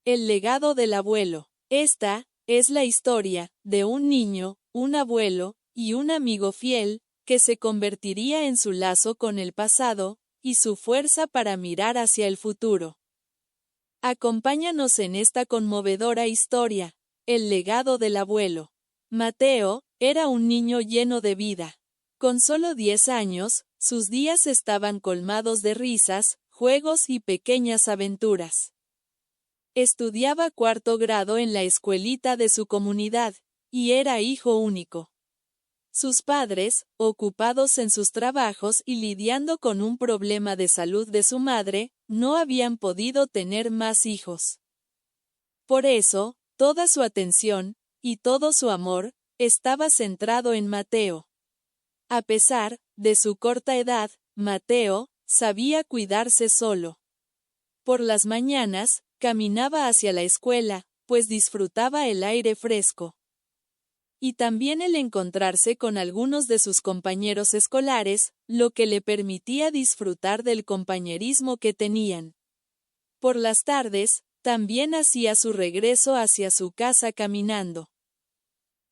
El legado del abuelo. Esta es la historia de un niño, un abuelo y un amigo fiel, que se convertiría en su lazo con el pasado y su fuerza para mirar hacia el futuro. Acompáñanos en esta conmovedora historia, el legado del abuelo. Mateo era un niño lleno de vida. Con solo 10 años, sus días estaban colmados de risas, juegos y pequeñas aventuras. Estudiaba 4º grado en la escuelita de su comunidad, y era hijo único. Sus padres, ocupados en sus trabajos y lidiando con un problema de salud de su madre, no habían podido tener más hijos. Por eso, toda su atención, y todo su amor, estaba centrado en Mateo. A pesar de su corta edad, Mateo sabía cuidarse solo. Por las mañanas, caminaba hacia la escuela, pues disfrutaba el aire fresco. Y también el encontrarse con algunos de sus compañeros escolares, lo que le permitía disfrutar del compañerismo que tenían. Por las tardes, también hacía su regreso hacia su casa caminando.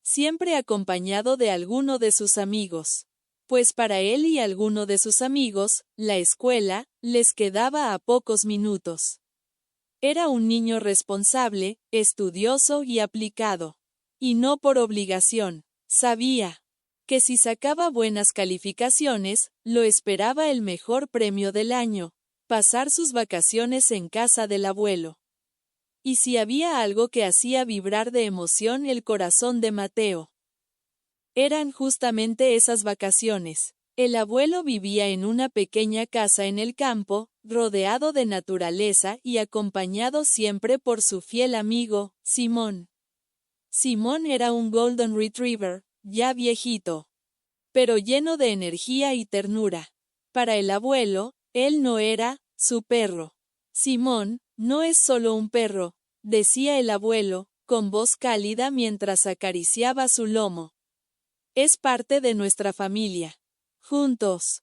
Siempre acompañado de alguno de sus amigos. Pues para él y alguno de sus amigos, la escuela les quedaba a pocos minutos. Era un niño responsable, estudioso y aplicado. Y no por obligación. Sabía que si sacaba buenas calificaciones, lo esperaba el mejor premio del año, pasar sus vacaciones en casa del abuelo. Y si había algo que hacía vibrar de emoción el corazón de Mateo, eran justamente esas vacaciones. El abuelo vivía en una pequeña casa en el campo, rodeado de naturaleza y acompañado siempre por su fiel amigo, Simón. Simón era un Golden Retriever, ya viejito, pero lleno de energía y ternura. Para el abuelo, él no era su perro. Simón no es solo un perro, decía el abuelo, con voz cálida mientras acariciaba su lomo. Es parte de nuestra familia. Juntos.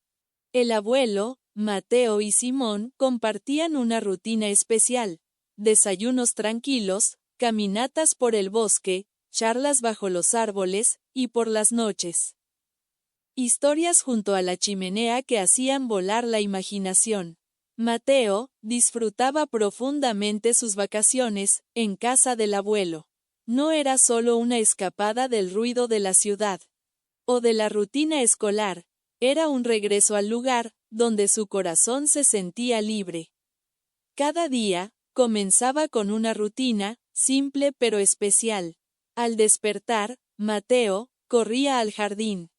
El abuelo, Mateo y Simón compartían una rutina especial. Desayunos tranquilos, caminatas por el bosque, charlas bajo los árboles, y por las noches, historias junto a la chimenea que hacían volar la imaginación. Mateo disfrutaba profundamente sus vacaciones en casa del abuelo. No era solo una escapada del ruido de la ciudad o de la rutina escolar, era un regreso al lugar donde su corazón se sentía libre. Cada día comenzaba con una rutina, simple pero especial. Al despertar, Mateo corría al jardín,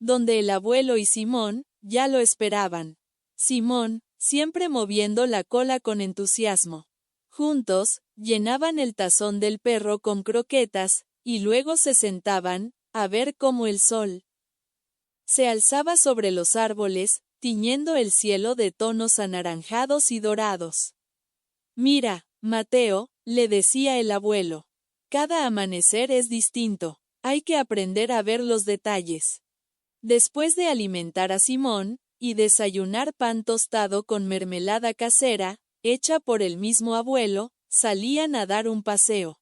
donde el abuelo y Simón ya lo esperaban. Simón, siempre moviendo la cola con entusiasmo. Juntos, llenaban el tazón del perro con croquetas, y luego se sentaban a ver cómo el sol se alzaba sobre los árboles, tiñendo el cielo de tonos anaranjados y dorados. Mira, Mateo, le decía el abuelo. Cada amanecer es distinto. Hay que aprender a ver los detalles. Después de alimentar a Simón, y desayunar pan tostado con mermelada casera, hecha por el mismo abuelo, salían a dar un paseo.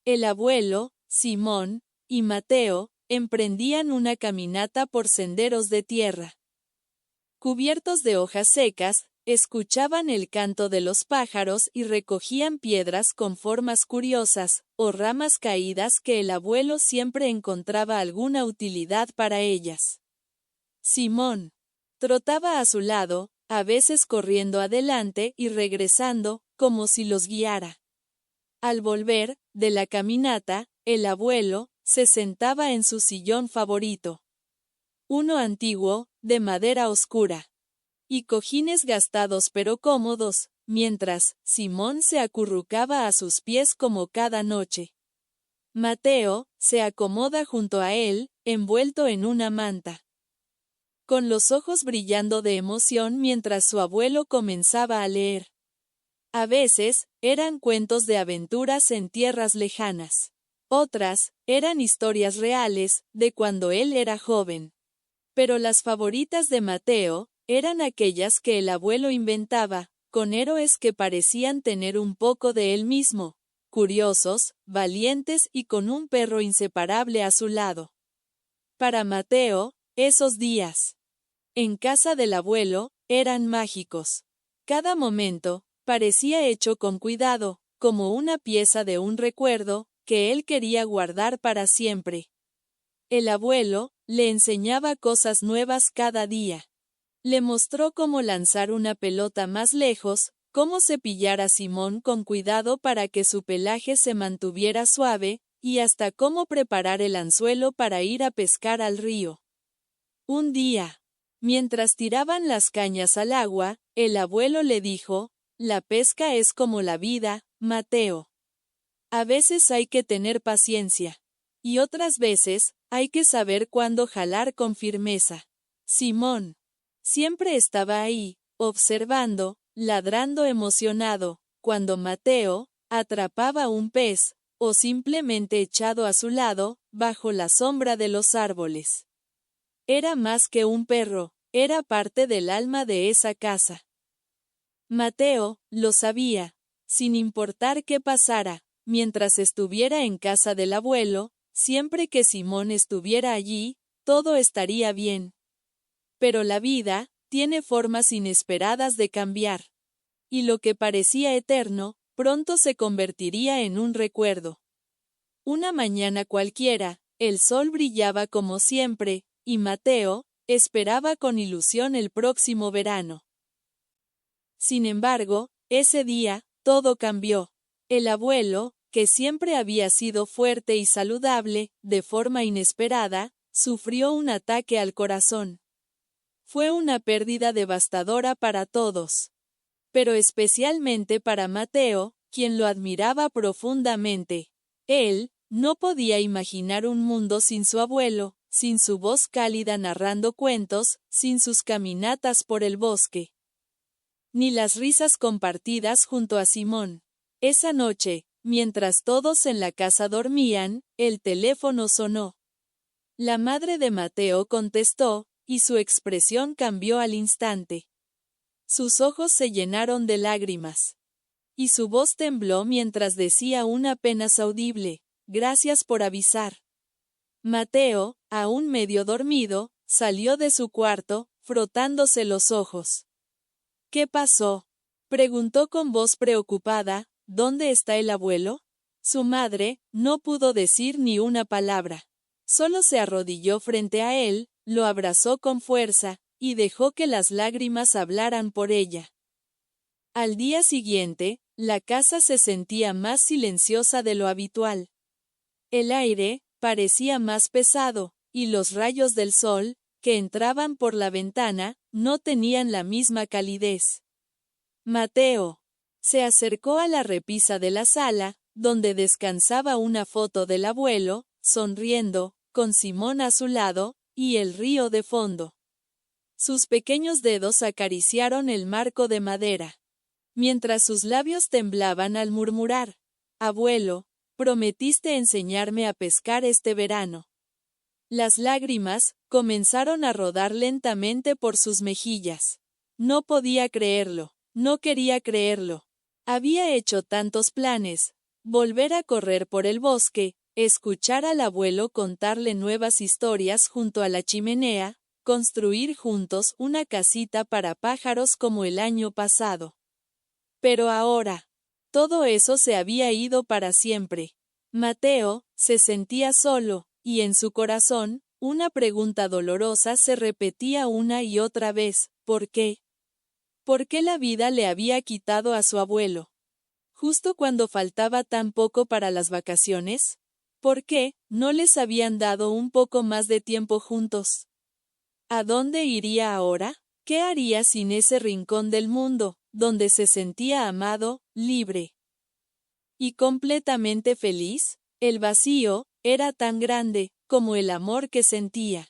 El abuelo, Simón, y Mateo, emprendían una caminata por senderos de tierra. Cubiertos de hojas secas, escuchaban el canto de los pájaros y recogían piedras con formas curiosas, o ramas caídas que el abuelo siempre encontraba alguna utilidad para ellas. Simón trotaba a su lado, a veces corriendo adelante y regresando, como si los guiara. Al volver de la caminata, el abuelo se sentaba en su sillón favorito. Uno antiguo, de madera oscura. Y cojines gastados pero cómodos, mientras Simón se acurrucaba a sus pies como cada noche. Mateo se acomoda junto a él, envuelto en una manta, con los ojos brillando de emoción mientras su abuelo comenzaba a leer. A veces, eran cuentos de aventuras en tierras lejanas. Otras, eran historias reales, de cuando él era joven. Pero las favoritas de Mateo, eran aquellas que el abuelo inventaba, con héroes que parecían tener un poco de él mismo, curiosos, valientes y con un perro inseparable a su lado. Para Mateo, esos días en casa del abuelo eran mágicos. Cada momento parecía hecho con cuidado, como una pieza de un recuerdo que él quería guardar para siempre. El abuelo le enseñaba cosas nuevas cada día. Le mostró cómo lanzar una pelota más lejos, cómo cepillar a Simón con cuidado para que su pelaje se mantuviera suave, y hasta cómo preparar el anzuelo para ir a pescar al río. Un día, mientras tiraban las cañas al agua, el abuelo le dijo: «La pesca es como la vida, Mateo. A veces hay que tener paciencia. Y otras veces, hay que saber cuándo jalar con firmeza». Simón siempre estaba ahí, observando, ladrando emocionado, cuando Mateo atrapaba un pez, o simplemente echado a su lado, bajo la sombra de los árboles. Era más que un perro, era parte del alma de esa casa. Mateo lo sabía, sin importar qué pasara, mientras estuviera en casa del abuelo, siempre que Simón estuviera allí, todo estaría bien. Pero la vida tiene formas inesperadas de cambiar. Y lo que parecía eterno, pronto se convertiría en un recuerdo. Una mañana cualquiera, el sol brillaba como siempre, y Mateo esperaba con ilusión el próximo verano. Sin embargo, ese día, todo cambió. El abuelo, que siempre había sido fuerte y saludable, de forma inesperada, sufrió un ataque al corazón. Fue una pérdida devastadora para todos. Pero especialmente para Mateo, quien lo admiraba profundamente. Él no podía imaginar un mundo sin su abuelo, sin su voz cálida narrando cuentos, sin sus caminatas por el bosque. Ni las risas compartidas junto a Simón. Esa noche, mientras todos en la casa dormían, el teléfono sonó. La madre de Mateo contestó, y su expresión cambió al instante. Sus ojos se llenaron de lágrimas. Y su voz tembló mientras decía una apenas audible: «Gracias por avisar». Mateo, aún medio dormido, salió de su cuarto, frotándose los ojos. «¿Qué pasó?», preguntó con voz preocupada. «¿Dónde está el abuelo?». Su madre no pudo decir ni una palabra. Solo se arrodilló frente a él, lo abrazó con fuerza, y dejó que las lágrimas hablaran por ella. Al día siguiente, la casa se sentía más silenciosa de lo habitual. El aire parecía más pesado, y los rayos del sol, que entraban por la ventana, no tenían la misma calidez. Mateo se acercó a la repisa de la sala, donde descansaba una foto del abuelo, sonriendo, con Simón a su lado, y el río de fondo. Sus pequeños dedos acariciaron el marco de madera, mientras sus labios temblaban al murmurar: «Abuelo, prometiste enseñarme a pescar este verano». Las lágrimas comenzaron a rodar lentamente por sus mejillas. No podía creerlo, no quería creerlo. Había hecho tantos planes: volver a correr por el bosque, escuchar al abuelo contarle nuevas historias junto a la chimenea, construir juntos una casita para pájaros como el año pasado. Pero ahora, todo eso se había ido para siempre. Mateo se sentía solo, y en su corazón, una pregunta dolorosa se repetía una y otra vez: ¿por qué? ¿Por qué la vida le había quitado a su abuelo? Justo cuando faltaba tan poco para las vacaciones. ¿Por qué no les habían dado un poco más de tiempo juntos? ¿A dónde iría ahora? ¿Qué haría sin ese rincón del mundo, donde se sentía amado, libre y completamente feliz? El vacío era tan grande como el amor que sentía.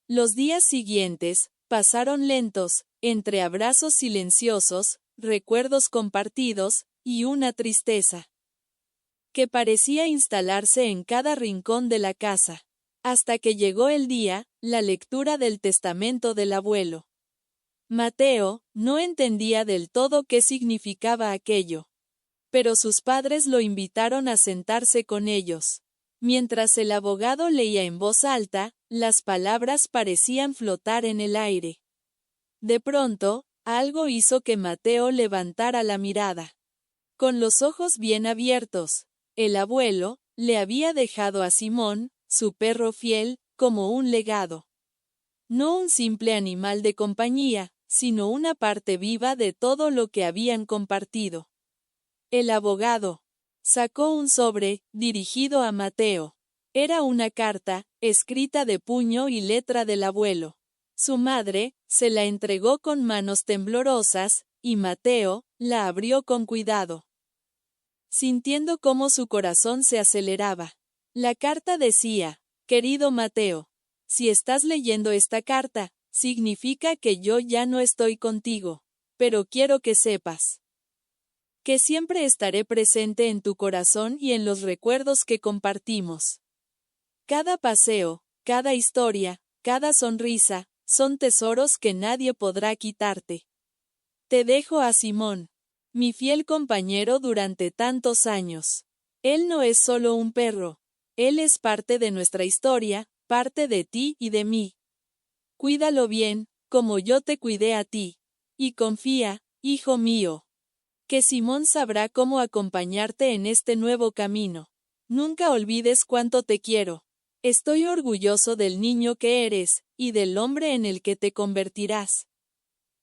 Los días siguientes pasaron lentos, entre abrazos silenciosos, recuerdos compartidos, y una tristeza que parecía instalarse en cada rincón de la casa, hasta que llegó el día, la lectura del testamento del abuelo. Mateo no entendía del todo qué significaba aquello. Pero sus padres lo invitaron a sentarse con ellos. Mientras el abogado leía en voz alta, las palabras parecían flotar en el aire. De pronto, algo hizo que Mateo levantara la mirada. Con los ojos bien abiertos, el abuelo le había dejado a Simón, su perro fiel, como un legado. No un simple animal de compañía, sino una parte viva de todo lo que habían compartido. El abogado sacó un sobre, dirigido a Mateo. Era una carta, escrita de puño y letra del abuelo. Su madre se la entregó con manos temblorosas, y Mateo la abrió con cuidado, sintiendo cómo su corazón se aceleraba. La carta decía: querido Mateo, si estás leyendo esta carta, significa que yo ya no estoy contigo, pero quiero que sepas que siempre estaré presente en tu corazón y en los recuerdos que compartimos. Cada paseo, cada historia, cada sonrisa, son tesoros que nadie podrá quitarte. Te dejo a Simón, mi fiel compañero durante tantos años. Él no es solo un perro, él es parte de nuestra historia, parte de ti y de mí. Cuídalo bien, como yo te cuidé a ti. Y confía, hijo mío, que Simón sabrá cómo acompañarte en este nuevo camino. Nunca olvides cuánto te quiero. Estoy orgulloso del niño que eres, y del hombre en el que te convertirás.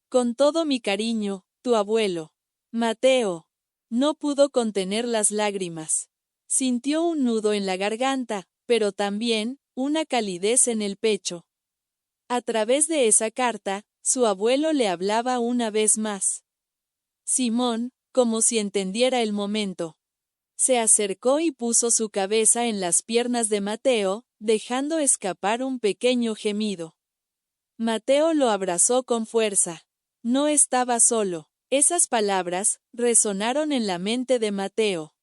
Con todo mi cariño, tu abuelo. Mateo. No pudo contener las lágrimas. Sintió un nudo en la garganta, pero también una calidez en el pecho. A través de esa carta, su abuelo le hablaba una vez más. Simón, como si entendiera el momento, se acercó y puso su cabeza en las piernas de Mateo, dejando escapar un pequeño gemido. Mateo lo abrazó con fuerza. No estaba solo. Esas palabras resonaron en la mente de Mateo.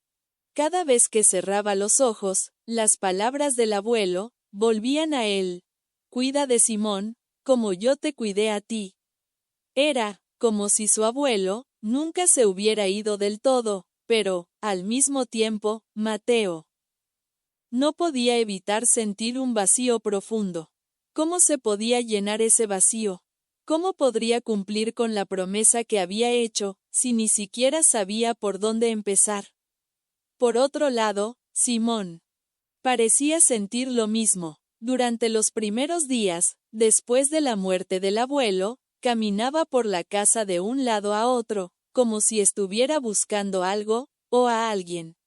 Cada vez que cerraba los ojos, las palabras del abuelo volvían a él. Cuida de Simón, como yo te cuidé a ti. Era como si su abuelo nunca se hubiera ido del todo, pero, al mismo tiempo, Mateo no podía evitar sentir un vacío profundo. ¿Cómo se podía llenar ese vacío? ¿Cómo podría cumplir con la promesa que había hecho, si ni siquiera sabía por dónde empezar? Por otro lado, Simón parecía sentir lo mismo. Durante los primeros días, después de la muerte del abuelo, caminaba por la casa de un lado a otro, como si estuviera buscando algo, o a alguien.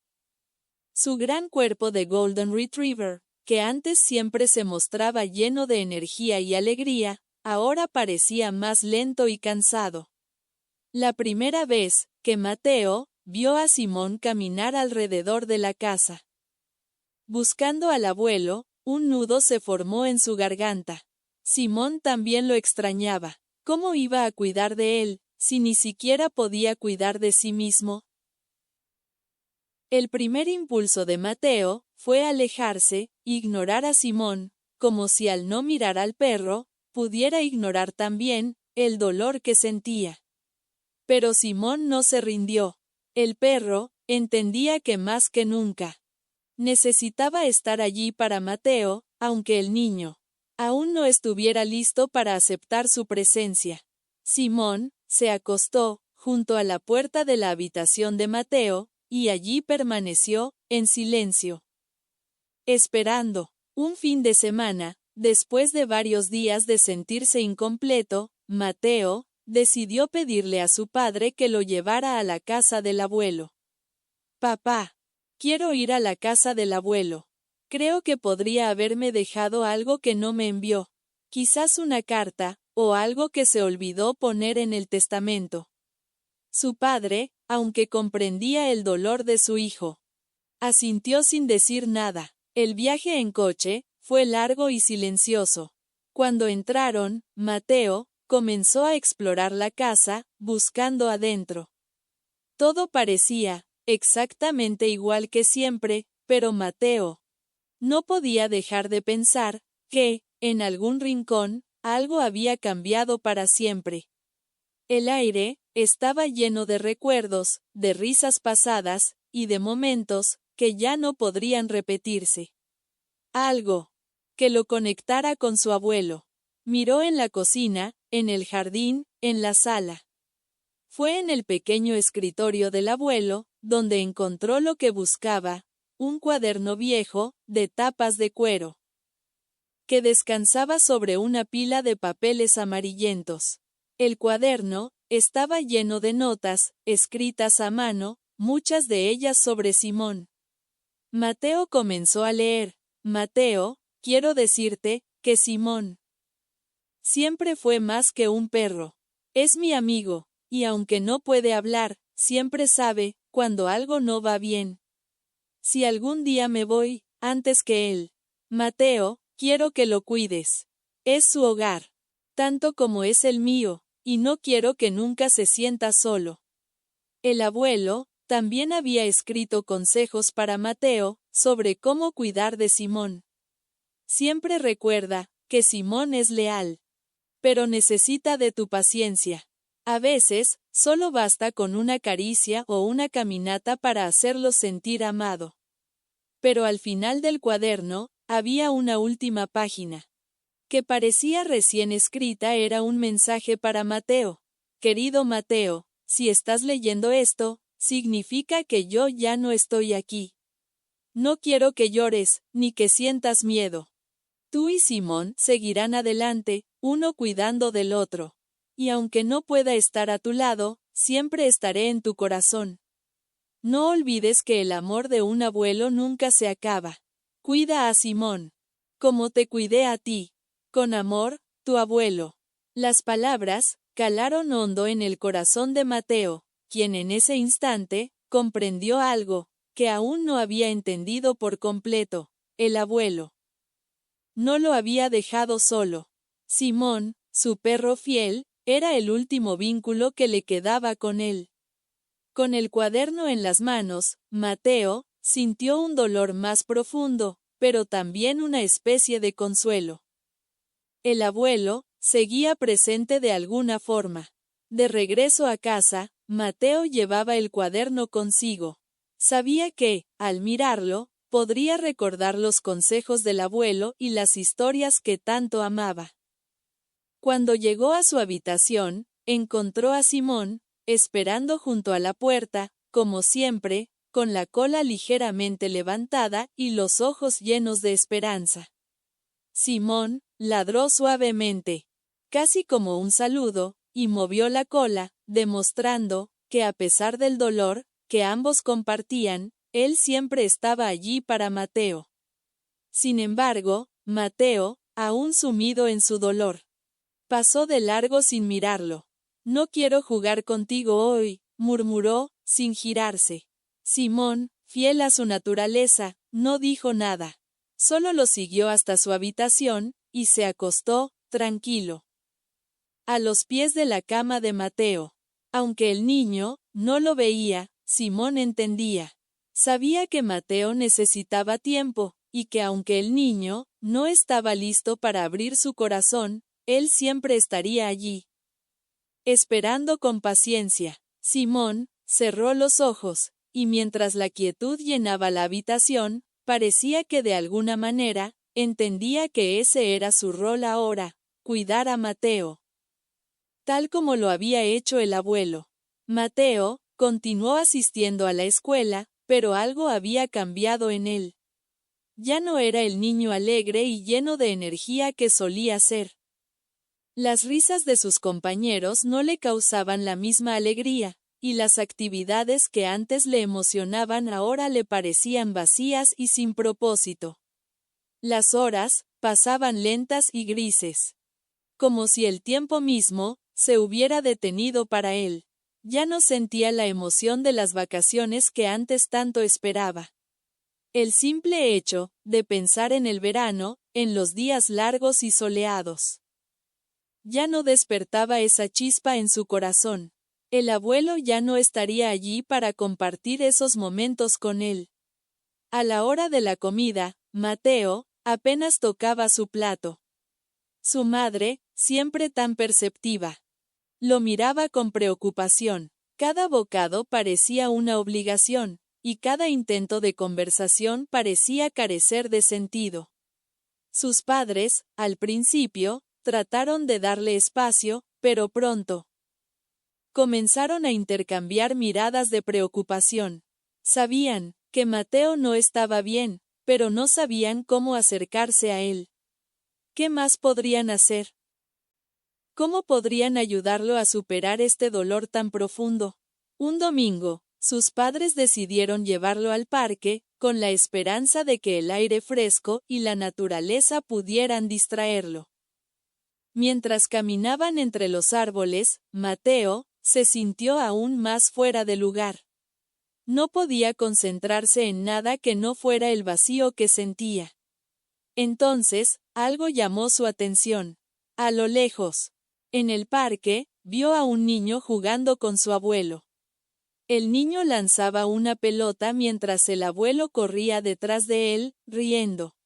Su gran cuerpo de Golden Retriever, que antes siempre se mostraba lleno de energía y alegría, ahora parecía más lento y cansado. La primera vez que Mateo vio a Simón caminar alrededor de la casa, buscando al abuelo, un nudo se formó en su garganta. Simón también lo extrañaba. ¿Cómo iba a cuidar de él, si ni siquiera podía cuidar de sí mismo? El primer impulso de Mateo fue alejarse, ignorar a Simón, como si al no mirar al perro, pudiera ignorar también el dolor que sentía. Pero Simón no se rindió. El perro entendía que más que nunca necesitaba estar allí para Mateo, aunque el niño aún no estuviera listo para aceptar su presencia. Simón se acostó junto a la puerta de la habitación de Mateo, y allí permaneció, en silencio, esperando. Un fin de semana, después de varios días de sentirse incompleto, Mateo decidió pedirle a su padre que lo llevara a la casa del abuelo. Papá, quiero ir a la casa del abuelo. Creo que podría haberme dejado algo que no me envió. Quizás una carta, o algo que se olvidó poner en el testamento. Su padre, aunque comprendía el dolor de su hijo, asintió sin decir nada. El viaje en coche fue largo y silencioso. Cuando entraron, Mateo comenzó a explorar la casa, buscando adentro. Todo parecía exactamente igual que siempre, pero Mateo no podía dejar de pensar que, en algún rincón, algo había cambiado para siempre. El aire estaba lleno de recuerdos, de risas pasadas, y de momentos que ya no podrían repetirse. Algo que lo conectara con su abuelo. Miró en la cocina, en el jardín, en la sala. Fue en el pequeño escritorio del abuelo, donde encontró lo que buscaba, un cuaderno viejo, de tapas de cuero, que descansaba sobre una pila de papeles amarillentos. El cuaderno estaba lleno de notas, escritas a mano, muchas de ellas sobre Simón. Mateo comenzó a leer. Mateo, quiero decirte, que Simón siempre fue más que un perro. Es mi amigo, y aunque no puede hablar, siempre sabe cuando algo no va bien. Si algún día me voy, antes que él, Mateo, quiero que lo cuides. Es su hogar, tanto como es el mío, y no quiero que nunca se sienta solo. El abuelo también había escrito consejos para Mateo sobre cómo cuidar de Simón. Siempre recuerda que Simón es leal, pero necesita de tu paciencia. A veces, solo basta con una caricia o una caminata para hacerlo sentir amado. Pero al final del cuaderno, había una última página, que parecía recién escrita. Era un mensaje para Mateo. Querido Mateo, si estás leyendo esto, significa que yo ya no estoy aquí. No quiero que llores, ni que sientas miedo. Tú y Simón seguirán adelante, uno cuidando del otro. Y aunque no pueda estar a tu lado, siempre estaré en tu corazón. No olvides que el amor de un abuelo nunca se acaba. Cuida a Simón, como te cuidé a ti. Con amor, tu abuelo. Las palabras calaron hondo en el corazón de Mateo, quien en ese instante comprendió algo que aún no había entendido por completo. El abuelo no lo había dejado solo. Simón, su perro fiel, era el último vínculo que le quedaba con él. Con el cuaderno en las manos, Mateo sintió un dolor más profundo, pero también una especie de consuelo. El abuelo seguía presente de alguna forma. De regreso a casa, Mateo llevaba el cuaderno consigo. Sabía que, al mirarlo, podría recordar los consejos del abuelo y las historias que tanto amaba. Cuando llegó a su habitación, encontró a Simón, esperando junto a la puerta, como siempre, con la cola ligeramente levantada y los ojos llenos de esperanza. Simón ladró suavemente, casi como un saludo, y movió la cola, demostrando que a pesar del dolor que ambos compartían, él siempre estaba allí para Mateo. Sin embargo, Mateo, aún sumido en su dolor, pasó de largo sin mirarlo. No quiero jugar contigo hoy, murmuró, sin girarse. Simón, fiel a su naturaleza, no dijo nada. Solo lo siguió hasta su habitación, y se acostó, tranquilo, a los pies de la cama de Mateo. Aunque el niño no lo veía, Simón entendía. Sabía que Mateo necesitaba tiempo, y que aunque el niño no estaba listo para abrir su corazón, él siempre estaría allí, esperando con paciencia. Simón cerró los ojos, y mientras la quietud llenaba la habitación, parecía que de alguna manera, entendía que ese era su rol ahora, cuidar a Mateo. Tal como lo había hecho el abuelo. Mateo continuó asistiendo a la escuela, pero algo había cambiado en él. Ya no era el niño alegre y lleno de energía que solía ser. Las risas de sus compañeros no le causaban la misma alegría, y las actividades que antes le emocionaban ahora le parecían vacías y sin propósito. Las horas pasaban lentas y grises, como si el tiempo mismo se hubiera detenido para él. Ya no sentía la emoción de las vacaciones que antes tanto esperaba. El simple hecho de pensar en el verano, en los días largos y soleados, ya no despertaba esa chispa en su corazón. El abuelo ya no estaría allí para compartir esos momentos con él. A la hora de la comida, Mateo apenas tocaba su plato. Su madre, siempre tan perceptiva, Lo miraba con preocupación. Cada bocado parecía una obligación, y cada intento de conversación parecía carecer de sentido. Sus padres, al principio, trataron de darle espacio, pero pronto comenzaron a intercambiar miradas de preocupación. Sabían que Mateo no estaba bien, pero no sabían cómo acercarse a él. ¿Qué más podrían hacer? ¿Cómo podrían ayudarlo a superar este dolor tan profundo? Un domingo, sus padres decidieron llevarlo al parque, con la esperanza de que el aire fresco y la naturaleza pudieran distraerlo. Mientras caminaban entre los árboles, Mateo se sintió aún más fuera de lugar. No podía concentrarse en nada que no fuera el vacío que sentía. Entonces, algo llamó su atención. A lo lejos, en el parque, vio a un niño jugando con su abuelo. El niño lanzaba una pelota mientras el abuelo corría detrás de él, riendo.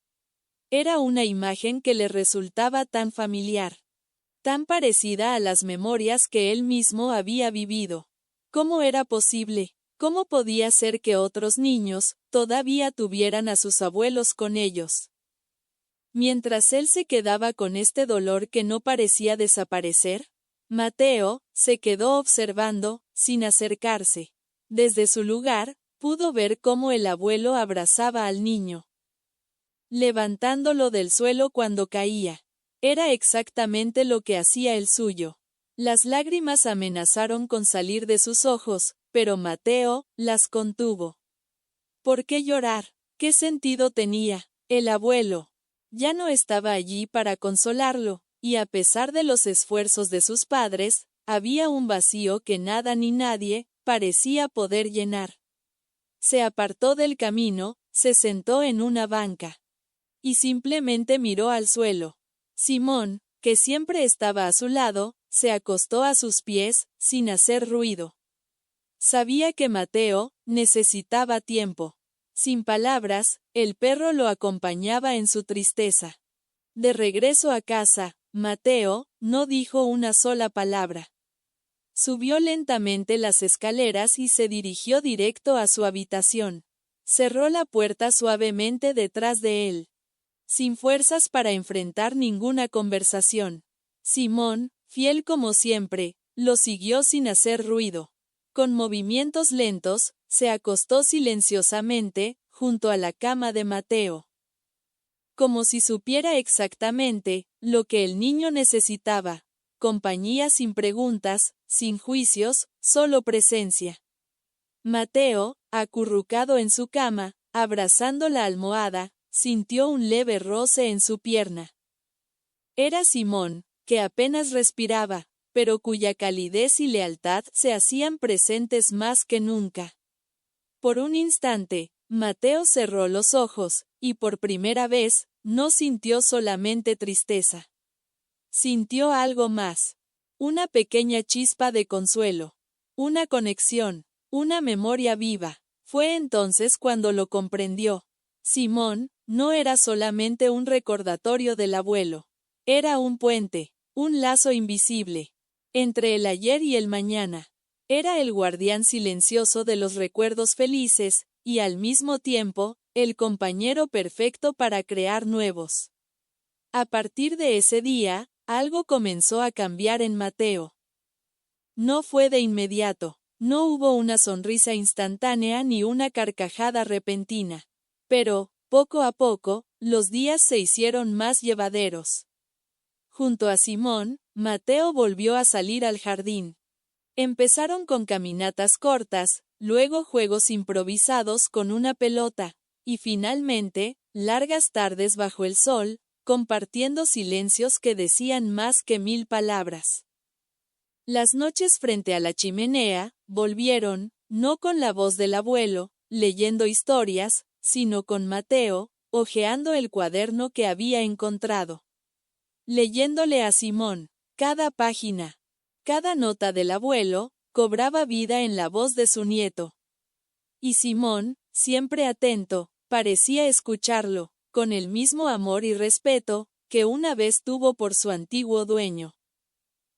Era una imagen que le resultaba tan familiar, tan parecida a las memorias que él mismo había vivido. ¿Cómo era posible? ¿Cómo podía ser que otros niños todavía tuvieran a sus abuelos con ellos? Mientras él se quedaba con este dolor que no parecía desaparecer, Mateo se quedó observando, sin acercarse. Desde su lugar, pudo ver cómo el abuelo abrazaba al niño, levantándolo del suelo cuando caía. Era exactamente lo que hacía el suyo. Las lágrimas amenazaron con salir de sus ojos, pero Mateo las contuvo. ¿Por qué llorar? ¿Qué sentido tenía? El abuelo ya no estaba allí para consolarlo, y a pesar de los esfuerzos de sus padres, había un vacío que nada ni nadie parecía poder llenar. Se apartó del camino, se sentó en una banca y simplemente miró al suelo. Simón, que siempre estaba a su lado, se acostó a sus pies, sin hacer ruido. Sabía que Mateo necesitaba tiempo. Sin palabras, el perro lo acompañaba en su tristeza. De regreso a casa, Mateo no dijo una sola palabra. Subió lentamente las escaleras y se dirigió directo a su habitación. Cerró la puerta suavemente detrás de él, sin fuerzas para enfrentar ninguna conversación. Simón, fiel como siempre, lo siguió sin hacer ruido. Con movimientos lentos, se acostó silenciosamente, junto a la cama de Mateo. Como si supiera exactamente lo que el niño necesitaba. Compañía sin preguntas, sin juicios, solo presencia. Mateo, acurrucado en su cama, abrazando la almohada, sintió un leve roce en su pierna. Era Simón, que apenas respiraba, pero cuya calidez y lealtad se hacían presentes más que nunca. Por un instante, Mateo cerró los ojos, y por primera vez, no sintió solamente tristeza. Sintió algo más. Una pequeña chispa de consuelo. Una conexión. Una memoria viva. Fue entonces cuando lo comprendió. Simón no era solamente un recordatorio del abuelo. Era un puente, un lazo invisible, entre el ayer y el mañana. Era el guardián silencioso de los recuerdos felices, y al mismo tiempo, el compañero perfecto para crear nuevos. A partir de ese día, algo comenzó a cambiar en Mateo. No fue de inmediato, no hubo una sonrisa instantánea ni una carcajada repentina. Pero, poco a poco, los días se hicieron más llevaderos. Junto a Simón, Mateo volvió a salir al jardín. Empezaron con caminatas cortas, luego juegos improvisados con una pelota, y finalmente, largas tardes bajo el sol, compartiendo silencios que decían más que 1000 palabras. Las noches frente a la chimenea, volvieron, no con la voz del abuelo, leyendo historias, sino con Mateo, hojeando el cuaderno que había encontrado. Leyéndole a Simón, cada página, cada nota del abuelo, cobraba vida en la voz de su nieto. Y Simón, siempre atento, parecía escucharlo, con el mismo amor y respeto que una vez tuvo por su antiguo dueño.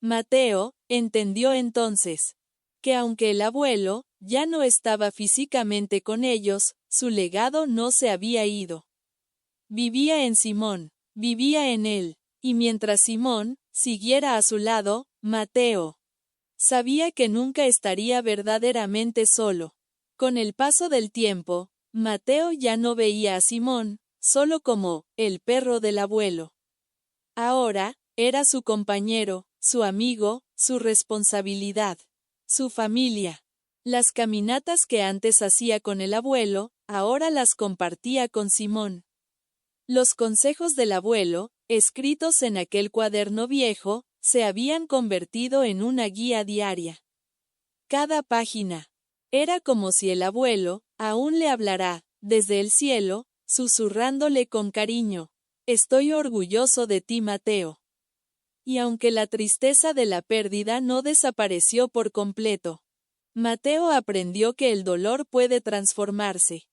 Mateo entendió entonces que aunque el abuelo ya no estaba físicamente con ellos, su legado no se había ido. Vivía en Simón, vivía en él, y mientras Simón siguiera a su lado, Mateo sabía que nunca estaría verdaderamente solo. Con el paso del tiempo, Mateo ya no veía a Simón solo como el perro del abuelo. Ahora era su compañero, su amigo, su responsabilidad, su familia. Las caminatas que antes hacía con el abuelo, ahora las compartía con Simón. Los consejos del abuelo, escritos en aquel cuaderno viejo, se habían convertido en una guía diaria. Cada página era como si el abuelo aún le hablara, desde el cielo, susurrándole con cariño: «Estoy orgulloso de ti, Mateo». Y aunque la tristeza de la pérdida no desapareció por completo, Mateo aprendió que el dolor puede transformarse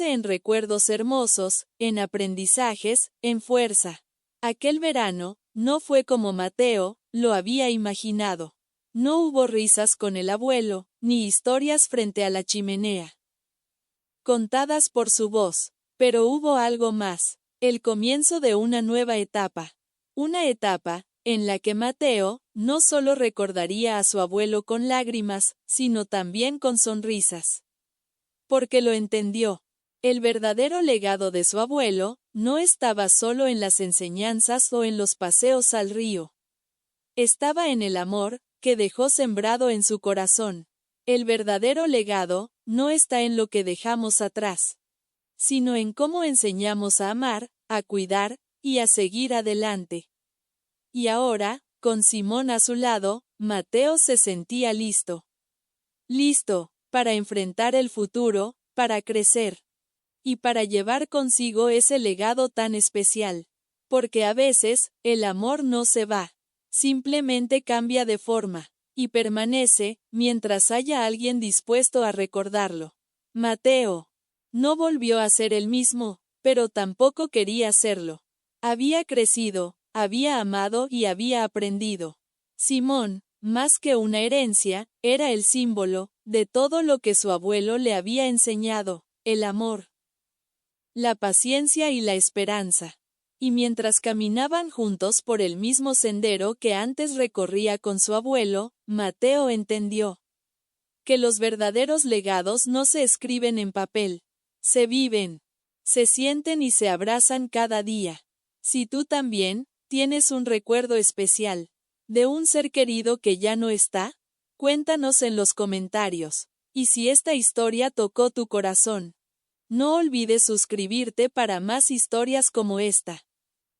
en recuerdos hermosos, en aprendizajes, en fuerza. Aquel verano no fue como Mateo lo había imaginado. No hubo risas con el abuelo, ni historias frente a la chimenea, contadas por su voz, pero hubo algo más, el comienzo de una nueva etapa. Una etapa en la que Mateo no solo recordaría a su abuelo con lágrimas, sino también con sonrisas. Porque lo entendió. El verdadero legado de su abuelo no estaba solo en las enseñanzas o en los paseos al río. Estaba en el amor que dejó sembrado en su corazón. El verdadero legado no está en lo que dejamos atrás, sino en cómo enseñamos a amar, a cuidar y a seguir adelante. Y ahora, con Simón a su lado, Mateo se sentía listo. Listo para enfrentar el futuro, para crecer y para llevar consigo ese legado tan especial. Porque a veces, el amor no se va, simplemente cambia de forma, y permanece, mientras haya alguien dispuesto a recordarlo. Mateo no volvió a ser el mismo, pero tampoco quería serlo. Había crecido, había amado y había aprendido. Simón, más que una herencia, era el símbolo de todo lo que su abuelo le había enseñado: el amor, la paciencia y la esperanza. Y mientras caminaban juntos por el mismo sendero que antes recorría con su abuelo, Mateo entendió que los verdaderos legados no se escriben en papel, se viven, se sienten y se abrazan cada día. Si tú también tienes un recuerdo especial de un ser querido que ya no está, cuéntanos en los comentarios. Y si esta historia tocó tu corazón, no olvides suscribirte para más historias como esta.